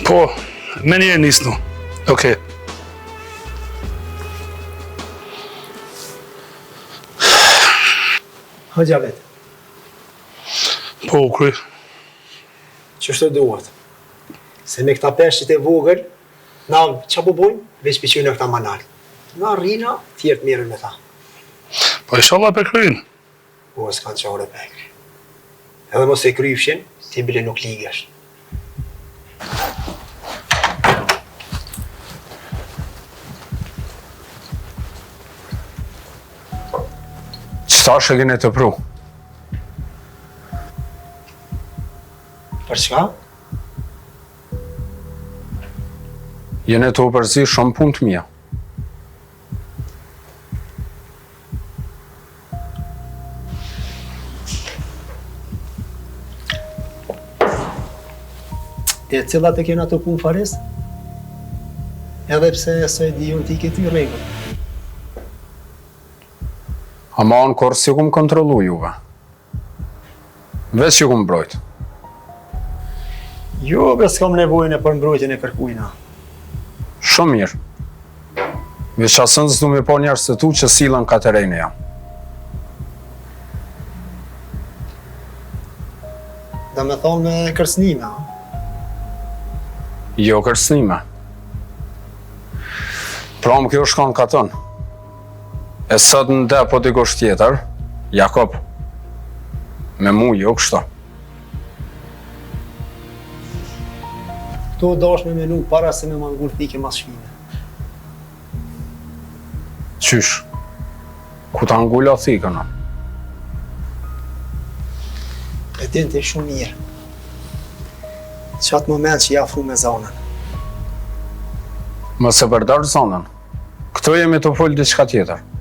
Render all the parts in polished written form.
Po, me njerë nisnu. Okej. Hëgja vetë. Po, u kry. Qështu duhet? Se me këta peshqit e vogël, na që po bojnë? Veç pëqynë këta manal. Na rrina, tjertë mirën me ta. Po, inshallah për kryin. Po, s'kanë qare pekri. Edhe mos e kryfshin, ti bile nuk ligesh. Qëta shë kene të pru? Për çka? Jene të upërzi shumë punë të mija. E cilat e kena të punë fares? Edhe pse së e di unë ti këti regull. Ama në korë si kum kontrolu juve. Veç që kum brojt. Jo, bes s'kam nevojën e për mbrojtjen e kërkujna. Shumë mirë. Veç asën s'du me po njerës të tu që silën katerejnë jam. Da me thonë me kërsnime, a? Jo kërcënime. Pra më kjo shkon katën. E sot në depo dikush tjetër, Jakob, me mu jo kështu. Këto dash me menu para se me mangull thike mas shpine. Qysh? Ku ta ngulla thikën? E din të shumë mirë. Qatë moment që jafru me zonën. Më se përdar zonën. Këto jemi të folë diçka tjetër.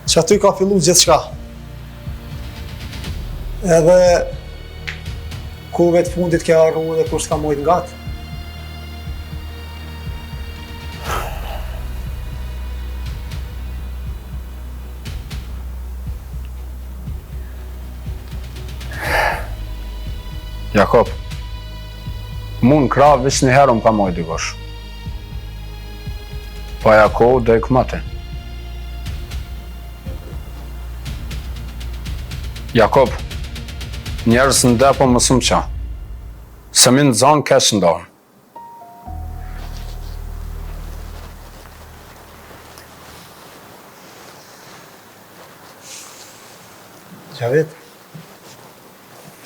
Që aty ka fillu gjithë shka. Edhe kove të fundit ke arru dhe kur s'ka mojt ngatë. Jakob, mu në krah veç një herë më ka mojt dikosh. Pa Jakob dhe i këmate. Jakob, njerës në depo më sëmë qa. Se minë zonë kesh ndohën. Gjavet,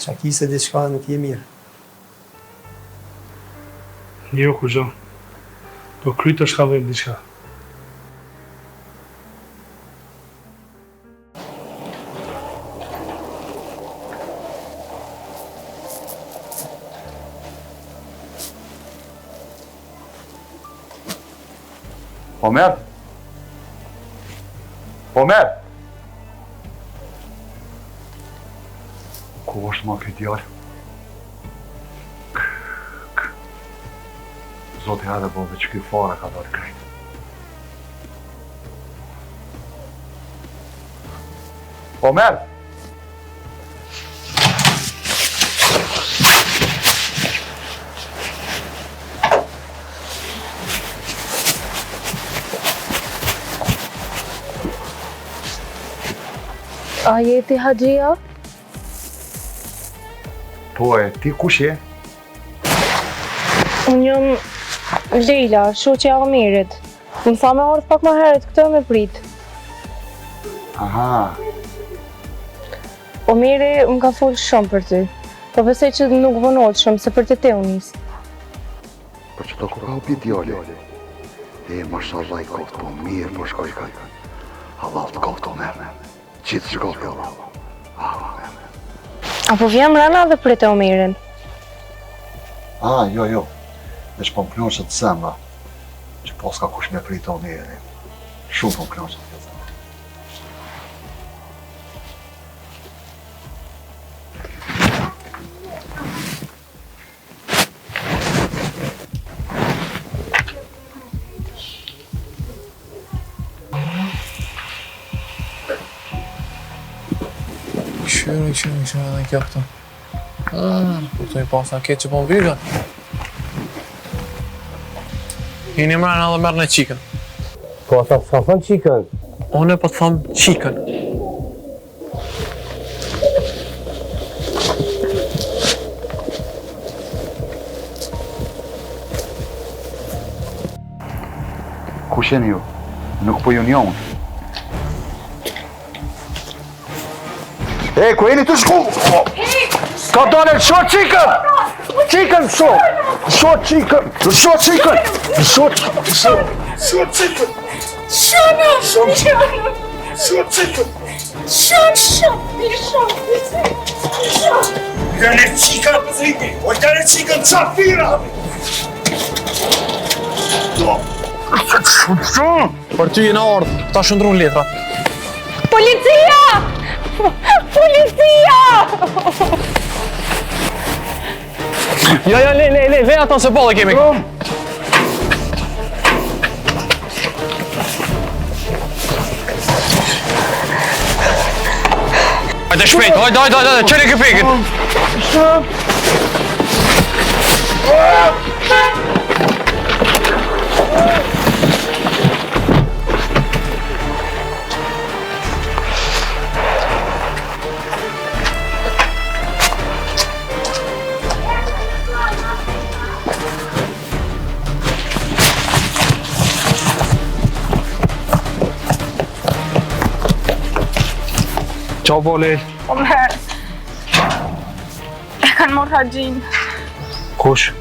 qa ki se diçka nuk je mirë. Jo, kur gjo. Po kry të shkallojmë diçka. Omer? Omer? Ku është ma këtë djarë? Zotë edhe po veç këj fare ka dalë krejt. Omer? A jeti Haxhia? Po e, ti kush je? Unë jam Leila, shoqja e Omerit. Më tha me ardh pak më herët këtë me prit. Aha, Omeri më ka folë shumë për ty. Po besoj që nuk vonohet shumë, se për të te unis. për që të kur ka upi djali. E, mashallah i koftë po mirë po shkoj ka. Allah të koftë o merë. Qitë që koftë Allah. Apo vjem rana dhe prit e Omerin. Jo. Veç po më knonë që të zemra. Që po s'ka kush me pritë o mirë. Shumë po më knonë që të zemra. Qyri edhe kjo këtu. Këtu i pas në ketë që po më vyga. Hini mrena dhe merë në qikën. Po ata sa thon qikën? One po të thamë qikën. Kush jeni ju? Nuk po ju njohun. E, ku jeni të shku? Ka dole, sho qikën! Qikën, sho! Sho qikën! Sho qikën! Sho qikën! Sho qikën! Dale qikën, pëziti! O dale qikën, qafira! Për ty jena ardhë, ta shëndrun letrat. Policia! Policia! Ja, le ato se bolle kemi. Hajde shpejt, hajde, qëri këpikin. Qa boli? Omer. E kanë morë Haxhin. Kush?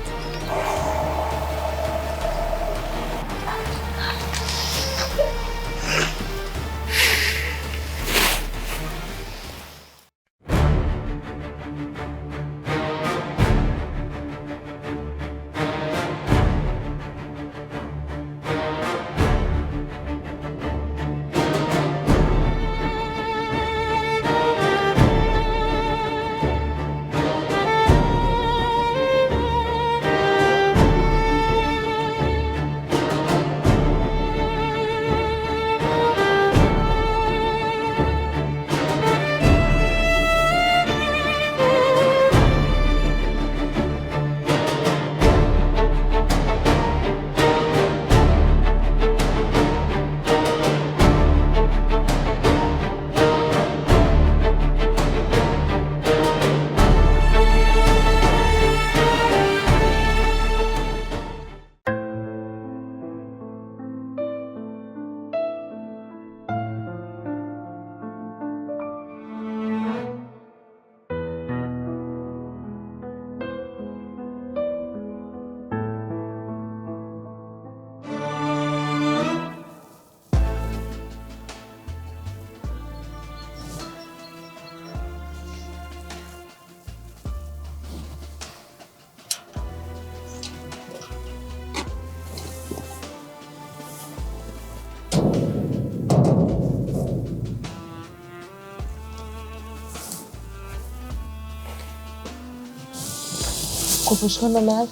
Ku po shkon Omer?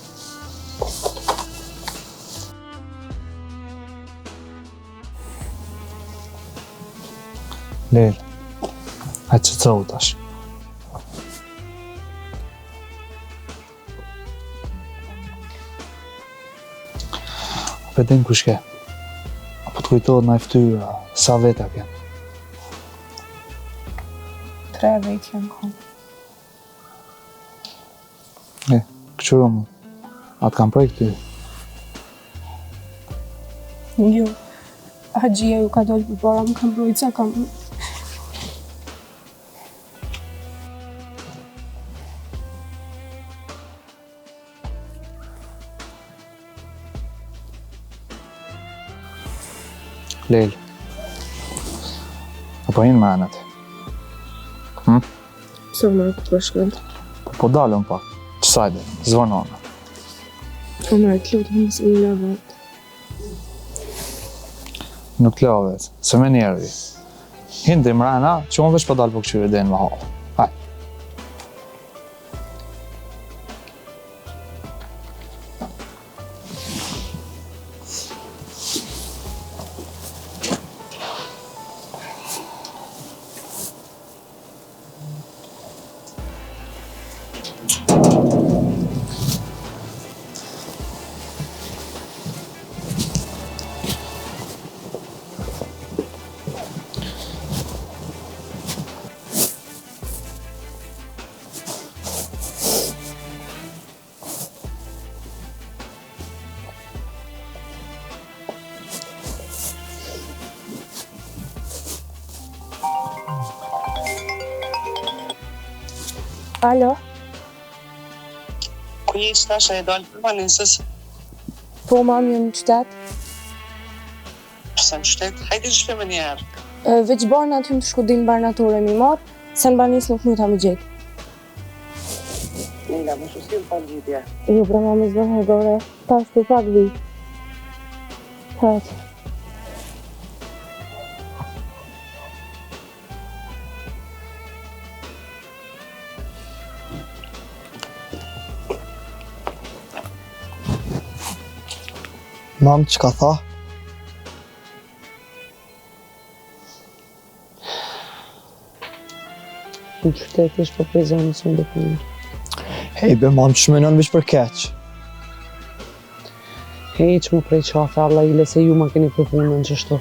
Lel, hajtë që të tash. Për din ku shke, apo të kujtohet në ftyra, sa veta kënë? 3 vete janë kom. Këqyro mu, atë kam prej këty. Jo, Haxhia ju ka dollë për para, më kam brojtë sa kam... Lel, apo hinë me anët? Pse më ku po shkon? Po dalën pak, qësajde, zvonona. Omer, të lutë më së një lavat. Nuk të lavet, se me njerëvi. Hinë të imrena, që unë veç po dalë po këqyri dhe në më halë. Haj. Alo, Ku je tash e dalë për banesës? po mam jam në qytet. Pse në qytet? Hajde shpeme një herë. Veç barna ty më të shkudin barnatore mi marë, se në banis nuk mujta me gjetë. Leila, më shusim pa gjithja. Jo, pra ma me zdonë gore, pas të pak vi. Hajtë. Mam, që ka tha? Në qytet ish për prej zonës më dëpunë. Hej, be mam, që menon vish për keq. Hej, që më prej qafe, Allah ile se ju ma keni përpunën qështu.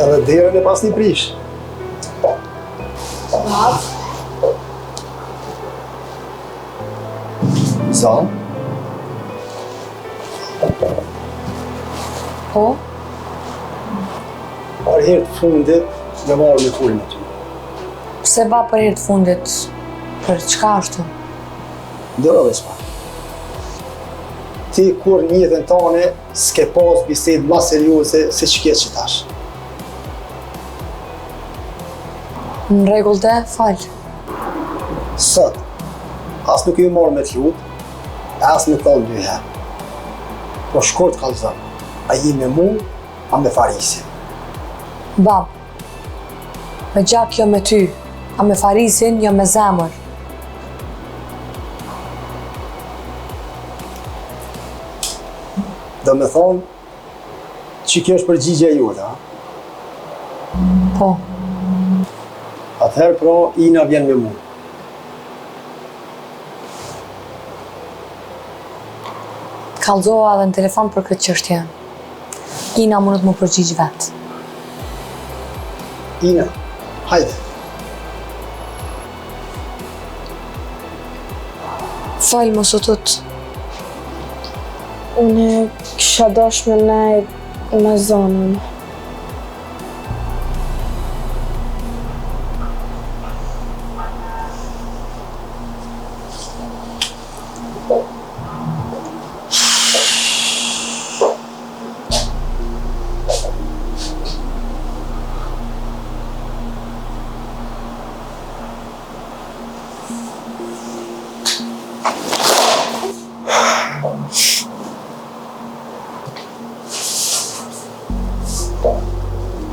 Edhe derën e pas një prish. Sa? Po? Për herë të fundit me marrë me furin aty. Pse ba për herë të fundit? Për çka ashtu? Ndërë Vespa. Ti kur një jetën tane s'ke pas bisedë ma serioze se që kjetë që tash. Në rregull të, falë. Sot, as nuk ju marrë me t'lut, as nuk thonë dy herë. Po shkurt kalzon, a ji me mu, a me Farisin. Bab, me gjak jo me ty, a me Farisin jo me zemër. Do me thonë, që kjo është përgjigja jote, a? Po. Atëherë pra, Ina vjen me mu. Kallzoha edhe në telefon për këtë çështje. Ina mundet më përgjigj vetë. Ina, hajde. Falë mos u tut. Unë kisha dash me nejt me zonën.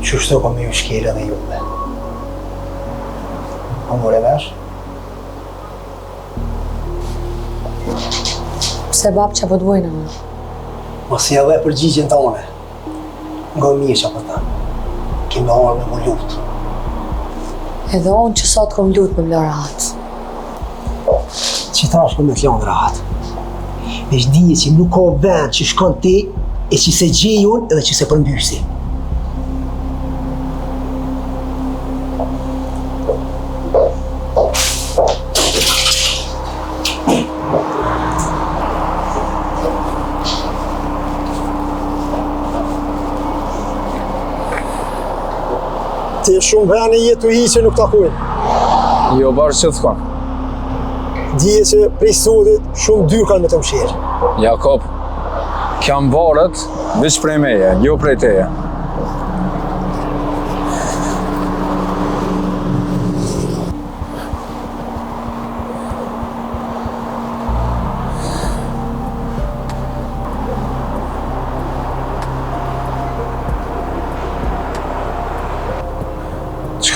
Qështu ka me ju shkele dhe juve. A more vesh? Pse bab që po të bojnë në? Mos i edhe përgjigjen tone. Nga mirë që për ta. Kemi arë me më lutë. Edhe unë që sot kom lutë me më rahat. Që tash kom me t'lanë rahat. Veç dije që nuk ka vend që shkon ti, e që se gjejon edhe që se përmbysi. Ti shumë vene jetu hi që nuk takojnë. Jo barë që thkon. Dije që prej sotit shumë dyrë kanë me të mshirë. Jakob, kam barët veç prej meje, jo prej teje.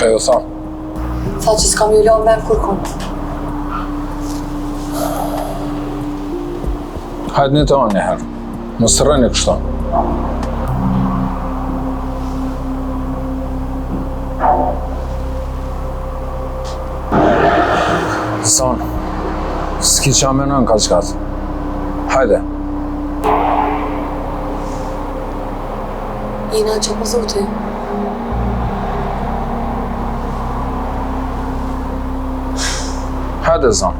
Çka ju tha? Tha që s'kam ju lënë me kurkun. Hajde një të anë njëherë. Mos rreni kështu. Son, s'ki qa menon ka qkat. Hajde. Ina që po zote. Hajde, zon.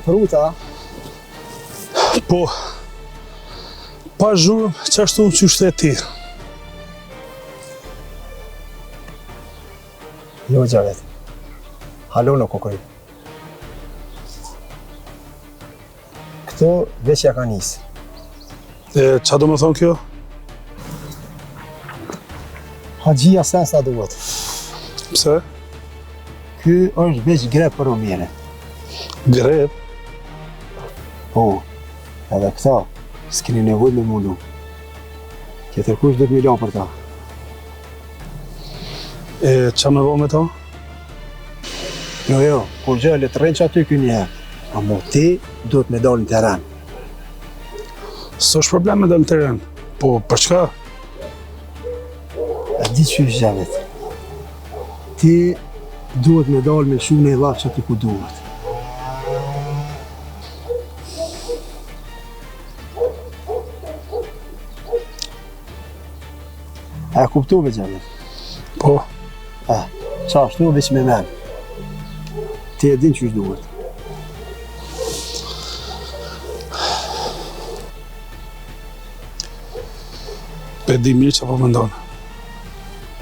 Pruta, Po, pa zhurëm që ashtu që shte ti. jo Gjavet. Halo në kokori. Këto veç ja ka nisë. E qa do me thonë kjo? Haxhia sen sa duhet. Pse? Ky është veç grep për omjene. Grep? Po, edhe këta s'keni nevojë me mundu. Tjetër kush do të më la për ta. E qa me bo me ta? Jo, kur gjë le të rrenë që aty ky njëherë. Amo ti do të me dalë në teren. S'është problem me dalë në teren. Po, për çka? E di që është Gjavet. Ti duhet me dalë me shumë e lafë që aty ku duhet. E kuptove Gjavet? Po, Qa ashtu veç me men. Ti e din që është duhet. pe di mirë që po me ndonë.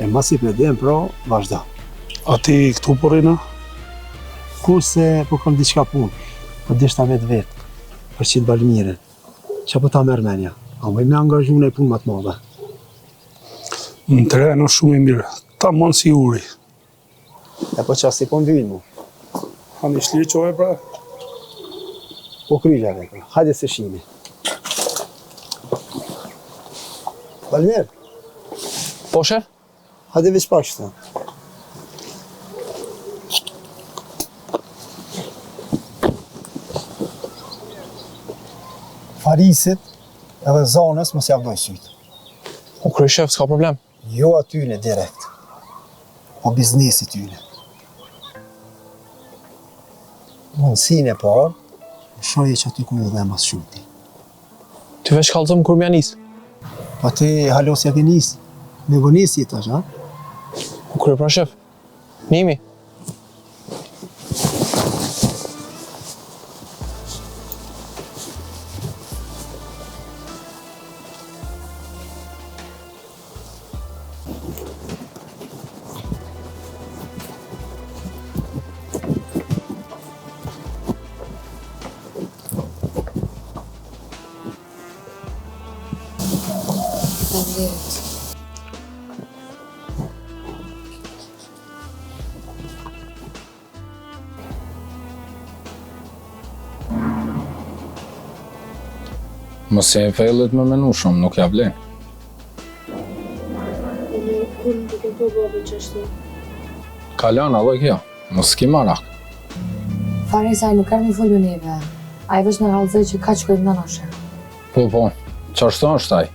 E masi për dem, pra, vazhda. A ti këtu po rina? Kurse po kam diçka punë, po deshta vetë, për qitë Balmiren. Qa po ta merë menja, a më me angazhu në punë më të madhe. Në teren është shumë i mirë. Ta mund si uri. E po qa si po mbyjnë mu. A një shli qove pra? Po kryja vetë, hajde se shimi. Balmer, Po, shef? hajde veç pak shtë. Farisit edhe zonës mos javdoj sytë. U kry shef, s'ka problem. Jo atyne direkt, po biznesit tyne. Mundësin e parë, shoje që aty ku më dhe mas shumë ti. Ty veç kallëzëm kur m'ja nisë. Po ti halosja ke nisë, me vënisë jetash, ha? U kry pra shef. Nimi. Mos e fellet me menu shumë, nuk ja vlen. Kur nuk e po bove që ashtu. Kalon edhe kjo, mos ki marak. Farisa nuk ka një full me neve. A i veç në rallëzoj që ka që kojmë në noshe. Po, Qashtu është ai.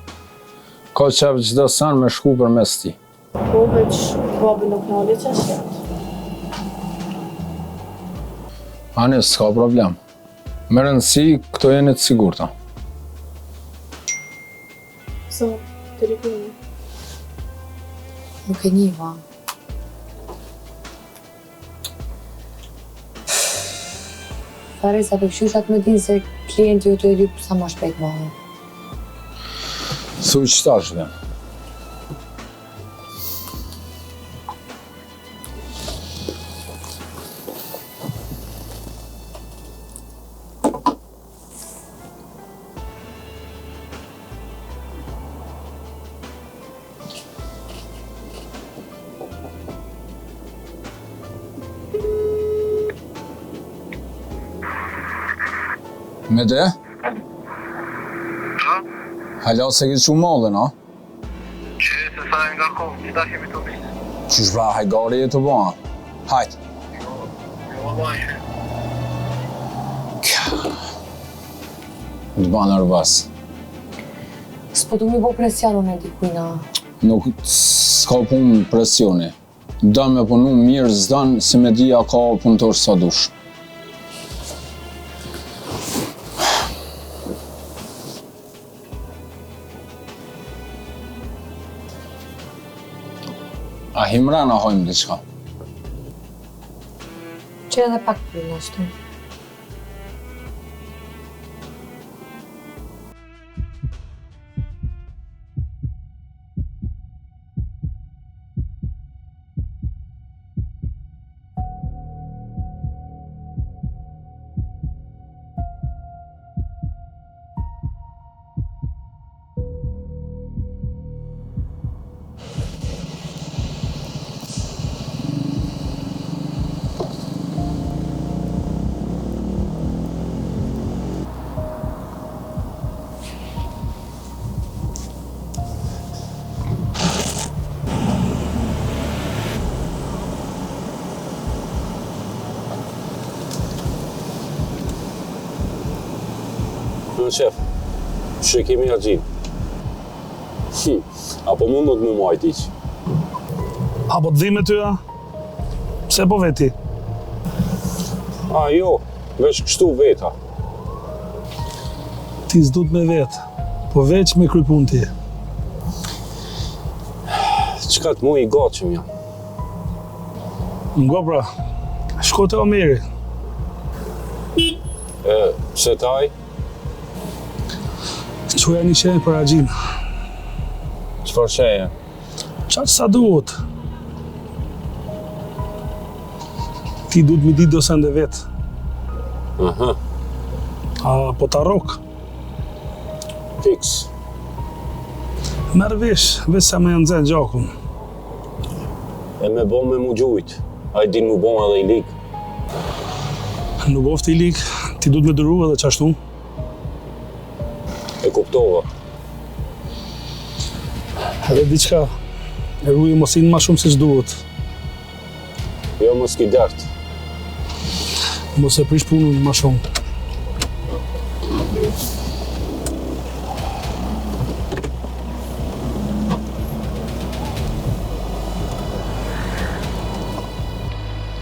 Ka qef çdo sen me shku për mes ti. Po veç babi nuk nali që është jetë. Ani, s'ka problem. Me rëndësi, këto jeni të sigurta. So, të rikuni. Nuk e njiva. Faresa për këshushat me dinë se klienti ju të e lypë sa ma shpejt mëhe. Thuj që tash vjen. Me dhe? Hala se ke që mallën, a? Që se sa e nga kohë, që ta kemi të bitë. Qysh vra hajgari e të bëha? Hajt. Jo, vajshë. Të banë arbas. S'po du mi bo presionon e dikujna. Nuk s'ka punë presioni. Dan me punu mirë zdan, si me dhja ka punëtor sa dush. A himrana hojmë diçka. Që edhe pak për në ashtu. Në shef, që kemi argjim. Apo mundot më majt iq. Apo të dhime tyja? Pse po veti? A jo, veç kështu veta. Ti s'dut me vetë, po veç me kry pun ti. Qka të mu i gatshëm jam. Ngo pra, shko te Omeri. Pse taj? Qoja një qenjë për argjim. Qfar qenje? Qatë sa duhet. Ti duhet mi ditë do sende vetë. Aha, A po ta rok? fix. Merë vesh sa me janë zënë gjakun. E me bo me mu gjujt. A i din mu bo edhe i lik. Nuk ofti i lik, ti duhet me dëru edhe qashtu. E kuptova. Edhe diqka, e rruje mosin ma shumë se që duhet. Jo mos ki dert. Mos e prish punën ma shumë.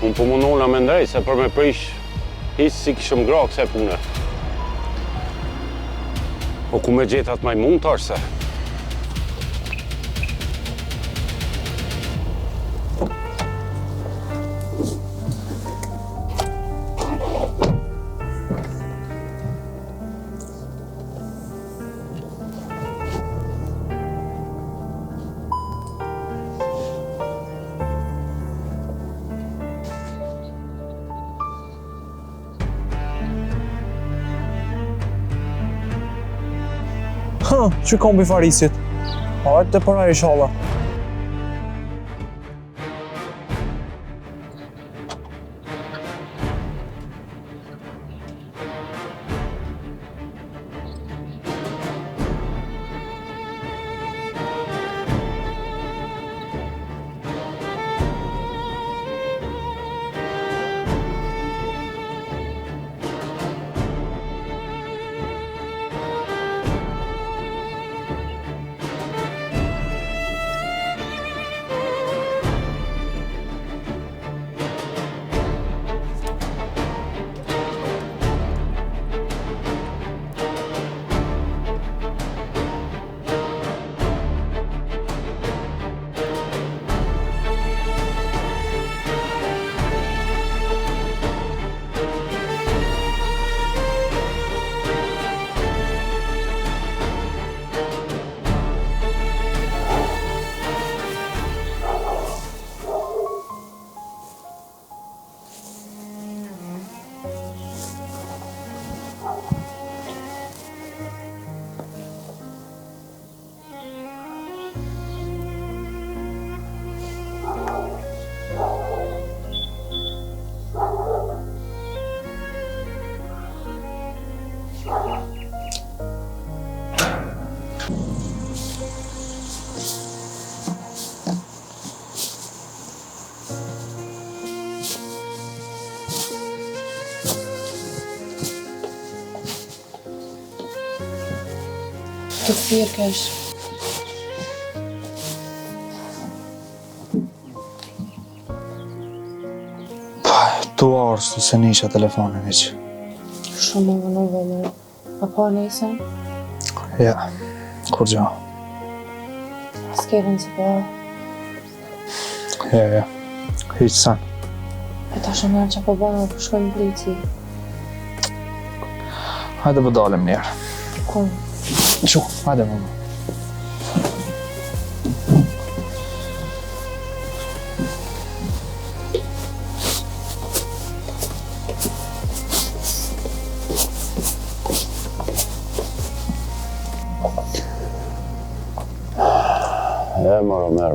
Unë po mundona me ndrej se për me prish hisë si kishëm gra këse pune. Po ku me gjetat maj mund të arse? Që kombi farisit? Hajtë të përna inshallah. Të thirë kesh. Tu arstu se nisha telefonin e që. Shumë më vënë vëllë. A po nejse? Ja, kur gjo. S'kerën si po. Ja. Hiq san. E ta shumë që po bënë, po shkojmë në polici. Hajde po dalim njerë. Kun? Qu, hajde më.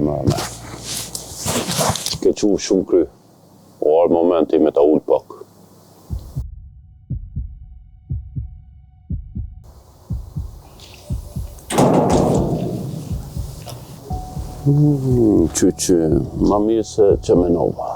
Merë. Ke qu shumë kry. O arë momenti me ta ullë pak. Qy, ma mirë se që menova.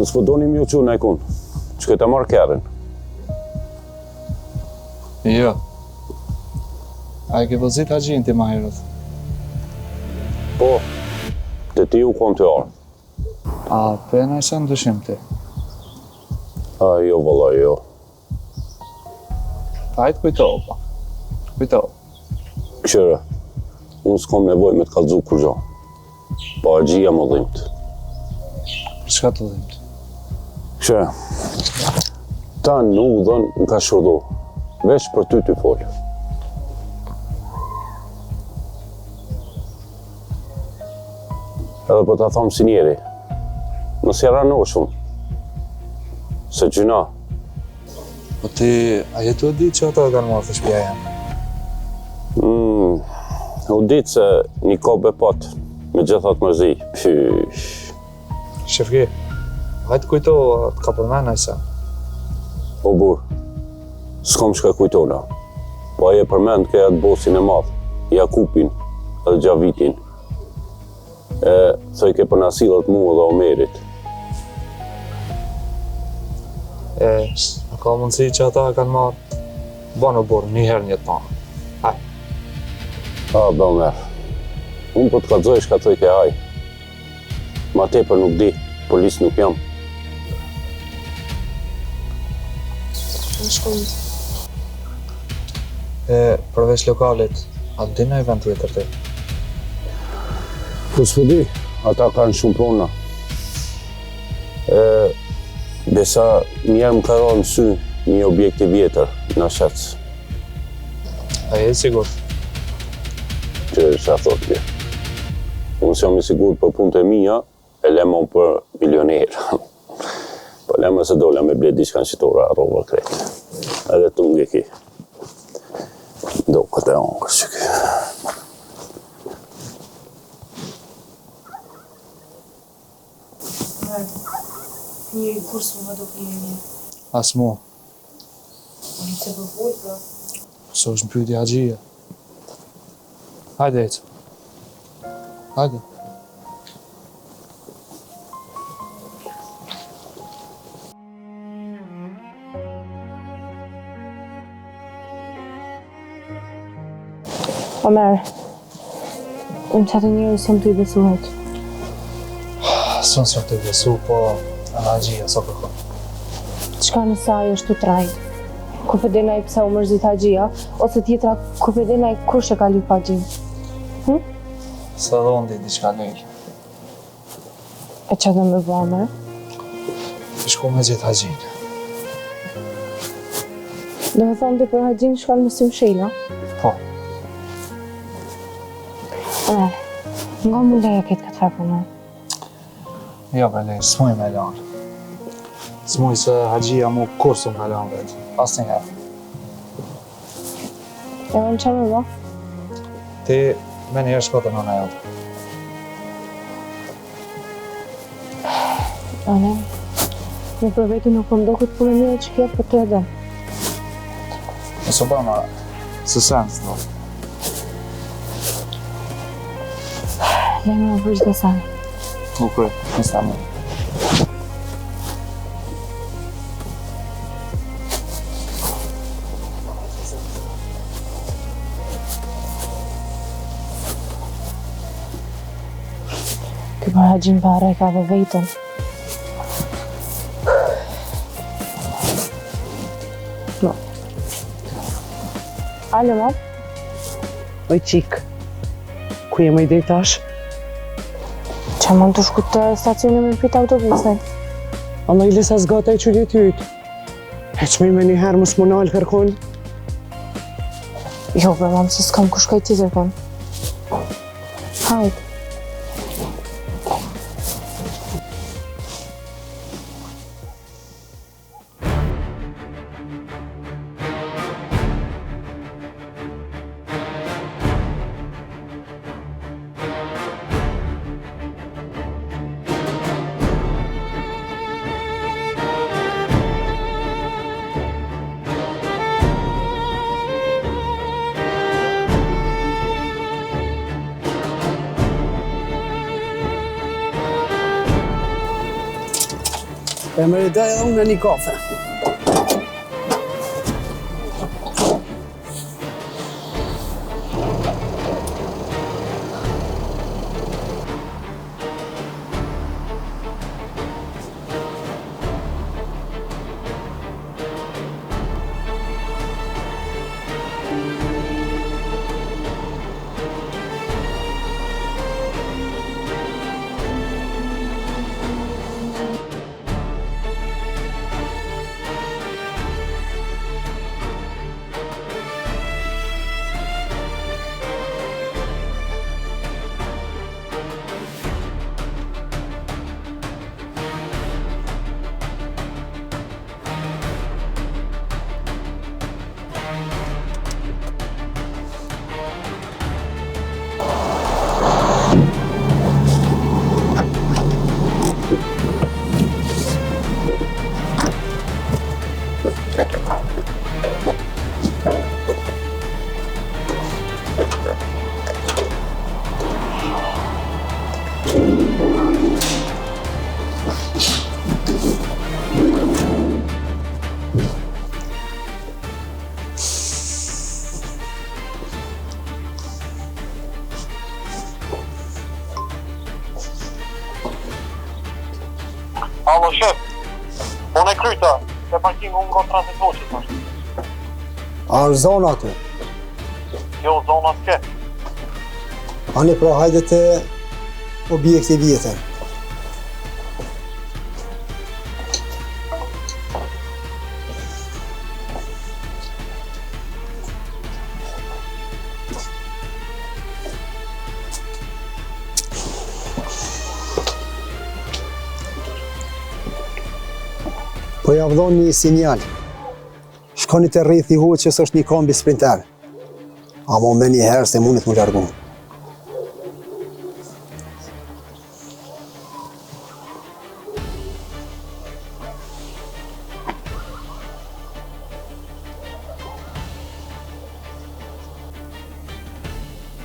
Nësë po donim ju që në e kun, që këta marrë kërën. Jo. A e ke vëzit Haxhin ti ma herët? Po, të ti u kon të ardhë. A pena i se në dyshim ti? A, jo, vëlla, jo. Hajtë kujtohë, pa. Kujtohë. Këshire, unë s'kom nevoj me të kalëzu kur gjo. Pa Haxhia më dhimt. Për çka të dhimt? Këshire, ta në udhën në ka shurdu, veç për ty folë. Edhe për ta thomë si njeri, nësë jara në shumë, se gjyna. Po ti, a jetu e di që ato e kanë marrë të shpia jenë? U ditë se një kobe pot, me gjithat mërzi, pysh. Shefki, hajtë kujto të ka përmena i se. O burë, s'kom shka kujtona, po aje përmend ke atë bosin e madh, Jakupin edhe Gjavitin. E thoj ke për nasilët mua dhe Omerit. A ka mundësi që ata e kanë marrë? Banë o burë, një herë një tonë. Haj. A, be Omer, unë po të kadzoj shka thoj ke haj. Ma tepër nuk di, polis nuk jam. Në shkojmë. Përveç lokalit, a di në event tjetër ti? Po s'po di, ata kanë shumë prona. Besa njerë më ka rarë në sy një objekti vjetër në shetës. A je sigur? Që shë thot kjo. Unë s'jam i sigur për punët e mija, e lemon për milionerë. Po lema se dola me bledi që kanë qitora rova kretë. Edhe të nge ki. Do këtë e ongës që kjo. Njëri kur s'mu vë do pjeni. As mu. Unë se përfull, pra. Se është më pyti Haxhia. Hajde, ecë. Hajde. Omer, unë qatë njëri s'jam të i besuhet. Sënë s'jam të besu, po në Haxhia, so kërkon. Qka nëse ajo është të trajnë? Kur përdena i pse u mërzit Haxhia, ose tjetra kur përdena i kush e ka lyp Haxhin? Se dhe unë di diqka lejlë. E që dhe me bë, Omer? Shku me gjithë Haxhin. Do me thonë dhe për Haxhin shkallë më sim shela? Po. Omer, nga më leja këtë këtë farë për në? Jo, bele, s'muj me lanë. S'muj se Haxhia mu kur s'u me lanë vetë. Pas një herë. E në që me bë? Ti me një herë shkote në në jotë. Ane, me për vetë nuk më ndohët për një që kjo për të edhe. Nësë bërë marë, së sens, no. Lejmë në vërgjë të saj. Nuk kërë, në stamë. Ky për Haxhin para e ka dhe vetën. No. Alo, mam? Oj, qik, ku jem e idej tash? Që mund të shku të stacionin me prit autobusin? Ama i lesa zgata e qylit jyt. Heq me një herë mos më nalë kërkon? Jo, bre, mam, se s'kam ku shkoj tjetër kon. Hajt. E më rridaj edhe unë një kafe. Alo, shef, unë e kryta, se parking unë nga transit hoqit është. A është zona aty? Jo, zona s'ke. Ani pra hajde të objekti vjetër. Po javdhon një sinjal. Shkoni të rrith i hoqës është një kombi sprinter. Amo me një herë se mundet më largu.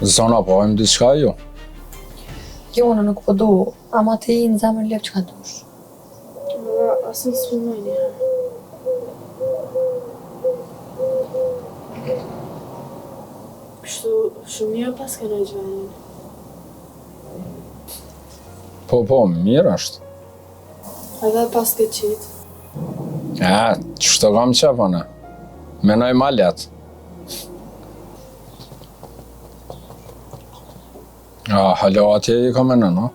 Zona, po em diçka jo? Jo, unë nuk po du, ama ti në zemër lep që ka dush. Asë në s'punoj një herë. Kështu shumë mirë pas ka në gjvenin. Po, mirë është. Edhe pas ke qitë. Qështë kam qepane? Menoj malet. Halo, atje i ka menë, no?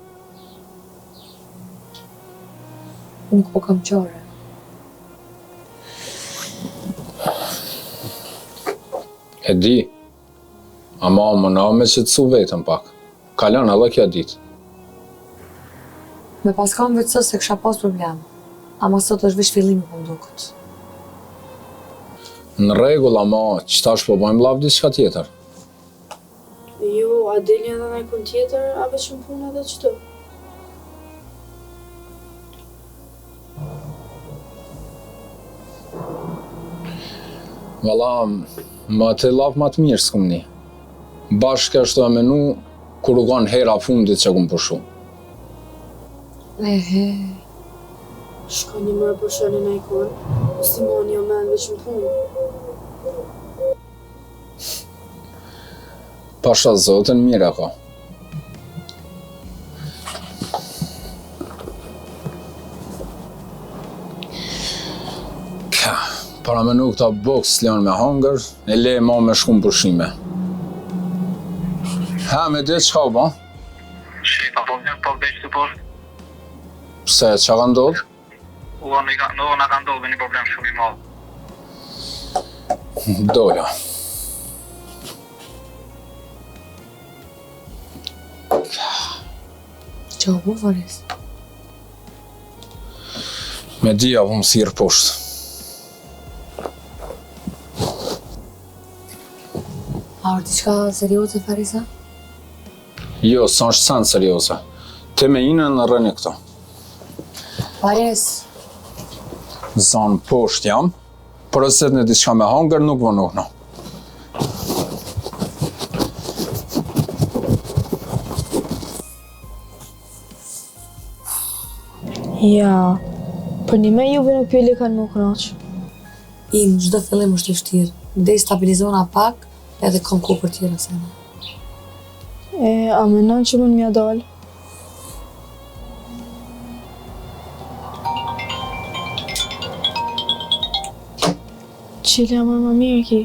Nuk po kam qore. E di. Ama më na me që të su vetën pak. Kalon edhe kja ditë. Me pas kam vetësës se kësha pas problem. Ama sot është vish fillimi po mdukët. Në rregull, ama qëtash po bojmë lavë diçka tjetër. Jo, a dilja edhe në ikon tjetër, a veç në punë edhe qëto? Valla, ma të lavë ma të mirë s'kum një. Bashkë ashtu e menu, kur u kon hera fundit që kum pushu. Ehe. Shko një mërë për shëllin e i kur, Simoni o men veç më punë. Pasha Zotin mire ka. Para me nuk ta boks s'leon me hangër, e le ma me shku në pushime. Ha, me dhe qka u ba? Shita, problem pak veç të poshtë. Pse, qa ka ndodhë? Na ka ndodhë një problem shumë i madh. Dola. Qa u bu, Faris? Me dhja vë më thirë poshtë. A orë diçka serioze, Farisa? Jo, s'është sanë serioze. Te me ine në rëni këto. Faris, Zanë poshtë jam, për ëset në diçka me hangër nuk vënohna. Ja, për një me juve në pjeli kanë më knaqë. im çdo fillim është i vështirë. Deri stabilizona pak, edhe kam kohë për tjera sene. A menon që mund m'ja dalë? Qile më mirë ki.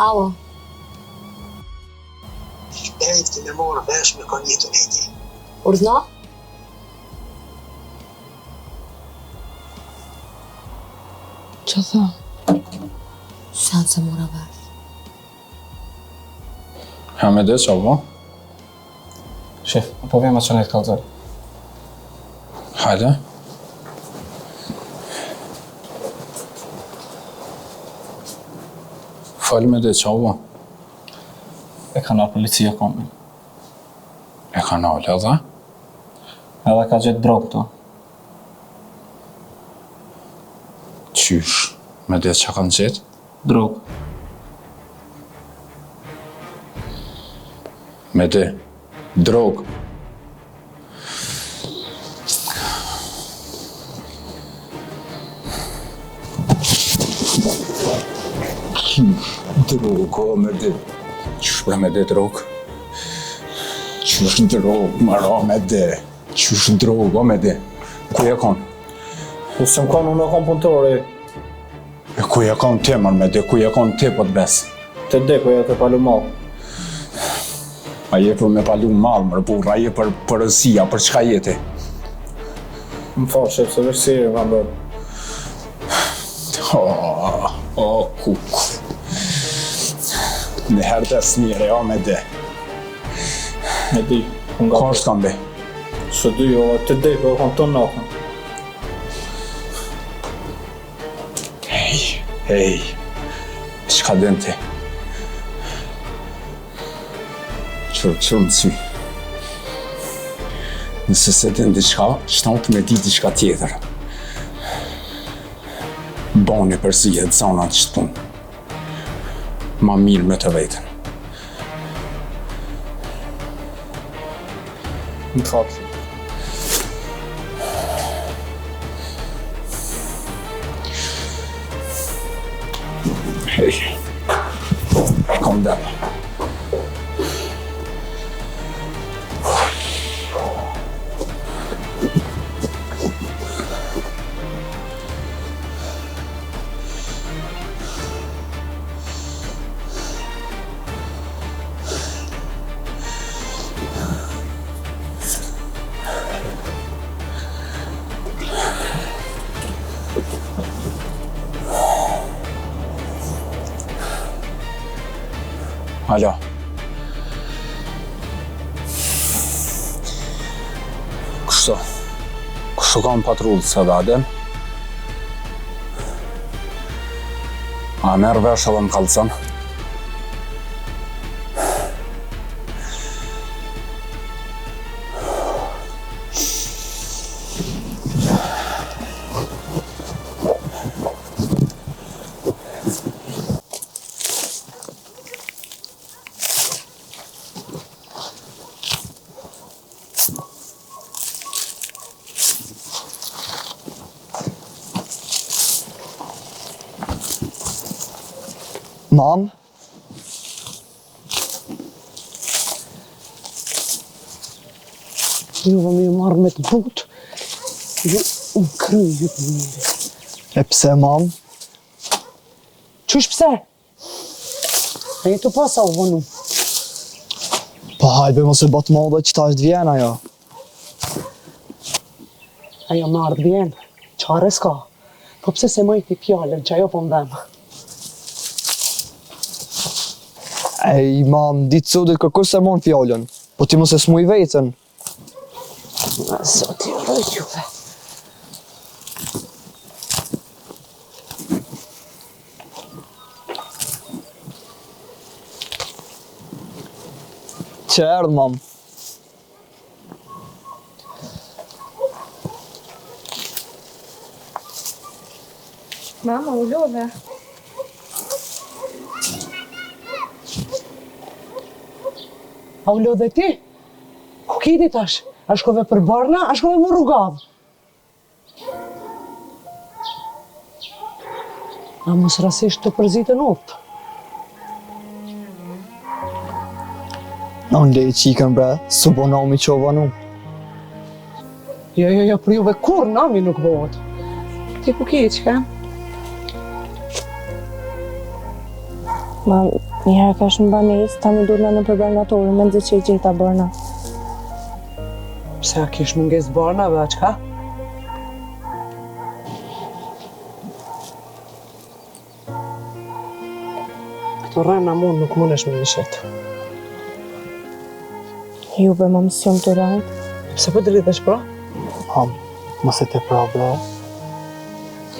Alo. Shpejt ti me morë vesh me konjetën e ti. Urdhna? Që tha? Shanë se mora vesh. Ja me dhe që vo? Shef, po vema që ne të kalëzër. Hajde. Falë me dhe që vo? E ka nërë policia komin. E ka nërë edhe? Edhe ka gjetë drogë këto. Qysh? Me dhe që kanë gjetë? Drogë. Me dhe? Drogë? Drogë, me dhe? Qysh pra me dhe drogë? Qysh drogë, mara me dhe? Qysh drogë, me dhe? Ku e kanë? Po se më kanë, unë e kanë punëtore. E ku e kanë temër me dhe? Ku e kanë te po të besë? Të deko e të palu malë. A je për me palu malë, mërë burra, a je për përësia, për çka jeti? Më falë, shef, se vërësirë më ndodhë. Kuku. Në herë të snire, o me dhe. Me di, unë Ka është kam be? Së dy, o të deko e kanë të natën. Hej, çka den ti? Qërë më sy. Nëse se den diçka, shtanë me di diçka tjetër. Bani për zihet zona që të punë. Ma mirë me të vetën. Më falë. Hej, kom down. Alo. Kështu kam patrullë së dadem. A merë vesh edhe më kalëcën. Mam? Juve më ju marrë me të but. Ju më kry ju të mirë. E pse, mam? Qysh pse? E jetu pasa u vonu. Pa hajbe mos e batë madhe që ta është vjen ajo. Ajo më ardh vjen. Qare s'ka. Po pse se më i ti fjallën që ajo po më dhemë. Ej, mam, ditë sotit kërkush se mon fjallën. Po ti mos e smuj vetën. Zoti rrëj juve. Që erdhë, mam? Mama, u lodhe. A u lodhe ti? Ku kiti tash? A shkove për barna, a shkove më rrugavë? A mos rasisht të përzitën optë. Në ndej qikën, bre, su bo nami qova nu. Jo, për juve kur nami nuk bëhet. Ti ku ki, që ka? Ma, njëherë ka shë në banes, tani dur në përbangatorë, me nëzë që i gjeta bërna. Pse a kish munges barnave, a qka? Këto rëna mund nuk mundesh me mishet. Juve më mision të rënd. Pse po të rrithesh pra? Mam, mos e te pra, bre.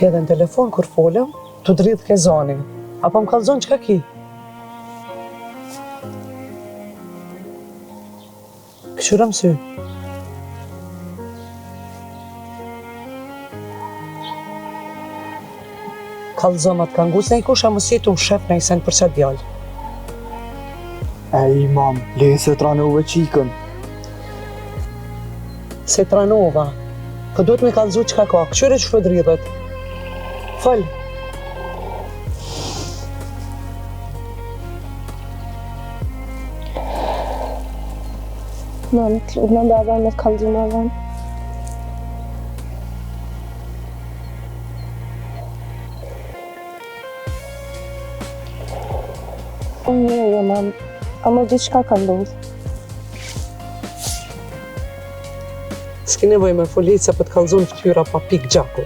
Edhe në telefon kur folëm, të dridh ke zonin. Apo më kallzon qka ki? Këqyrëm sy. Kallzomat kanë gusë në i kusha mos jetu shef në i sen për qatë djallë. Ej, mam, le se tranove qikën. Se tranova. Po duhet me kallzu qka ka, këqyre që shpët rridhet. Fëll. Mami, të lutë në baba me të kallzu në avon. Jo, mam. A më diçka ka ndodhë. S'ki nevoj me folit se për të kallzun ftyra pa pik gjaku.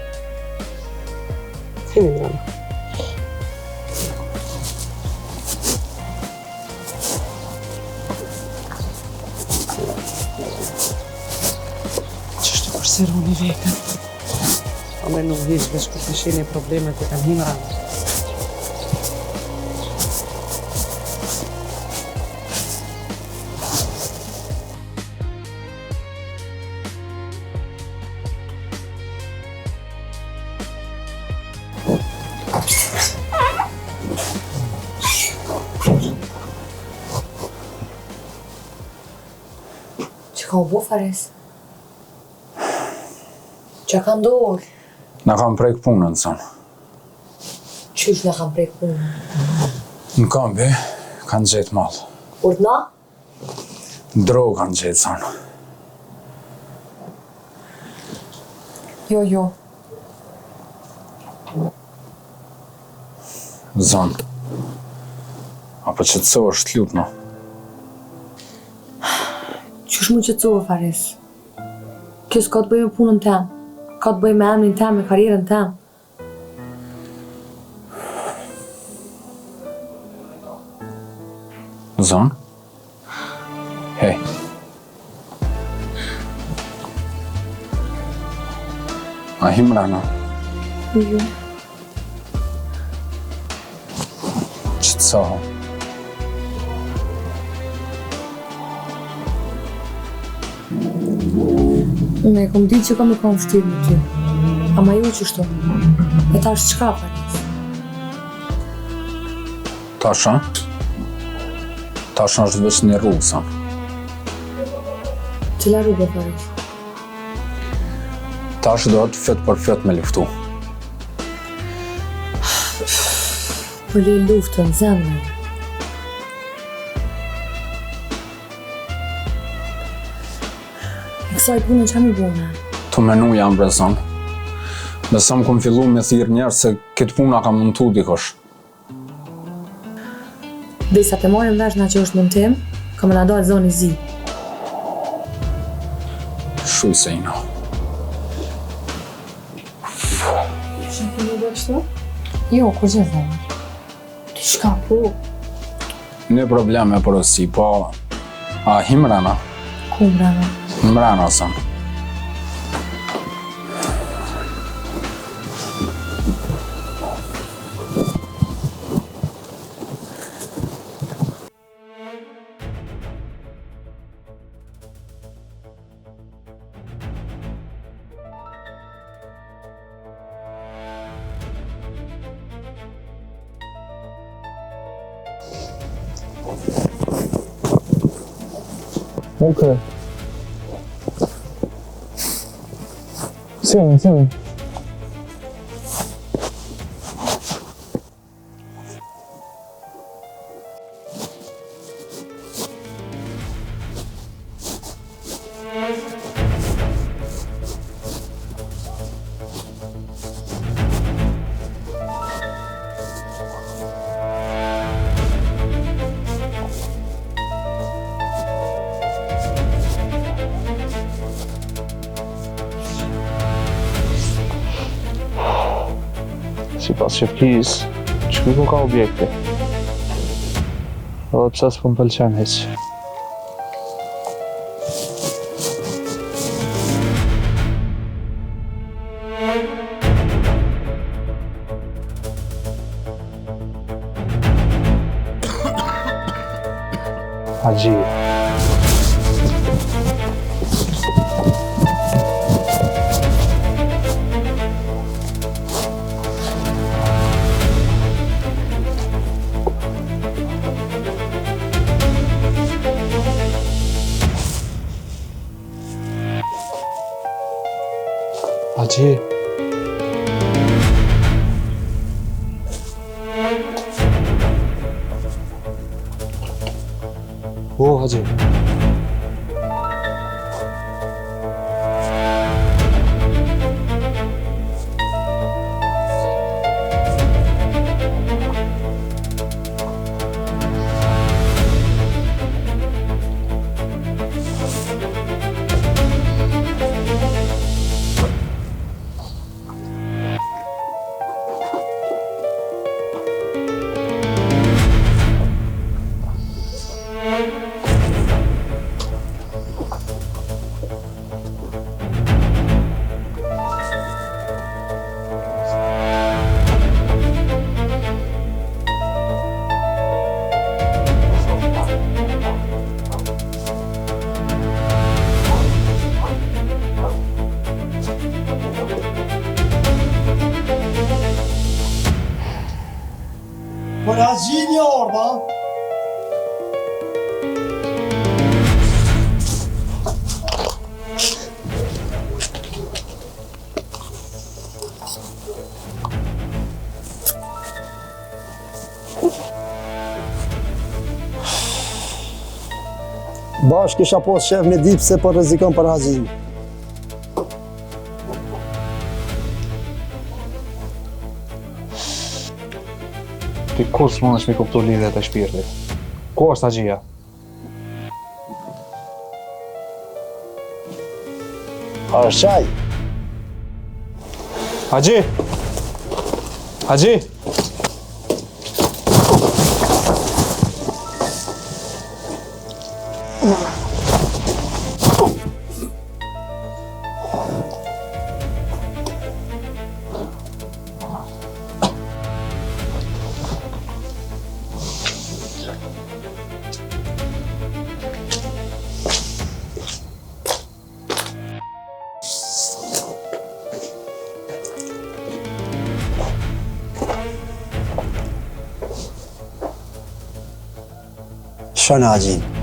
Hini mrena. Qështë të përseroni vetën? A me nuk hiq veç kur të shini problemet e kanë hinë rana. Që ka u bo, Fares? Që ka ndodhë? Na kam prek punën, son. Qysh në kam prek punën? Në kambi, kanë gjetë malë. Urdna? Drogë kanë gjetë, son. Jo. Zon. Apo që të është të lutë, no? Qysh mu qëtësove, Fares? Kjo s'ka të bëj me punën tem. Ka të bëj me emrin tem, me karierën tem. Zon? Hej. A himra, no? Jo. Që të soho? Unë e kom ditë që kam e kam vështirë në ty. Ama ju qështu. E ta është qka, Fares? Tasha është veç një rrugë, son. Cila rrugë Faris? Tash do të fyt për fyt me luftu. Po li luftën, zemrën. E kësaj punë që mi bune? Të menu jam Brezon. Besëm kom fillu me thirr njerëz se këtë puna ka mundu dikush. Disa të morim vesh na që është montim, ka më na dalë zoni zi. Shuj se ina. Shën të një dhe kështu? Jo, kur gjë zemër. Ti shka po? Në probleme për osi, po... A himrana? Ku mrana? Mrana sam. Okay. Sim. Si pas shefkis, që ku ka objekte. Edhe pse s'po m'pëlqen hiq. Haji. Haji. O, Haji. Për Haxhi një orë, ba? Bash kisha pos shef me dip se po rrezikon për Haxhin. Ti kur s'mundesh me kuptu lidhjet e shpirtit? Ku është Haxhia? A është qaj? Haxhi! Haxhi! Shana Haxhin.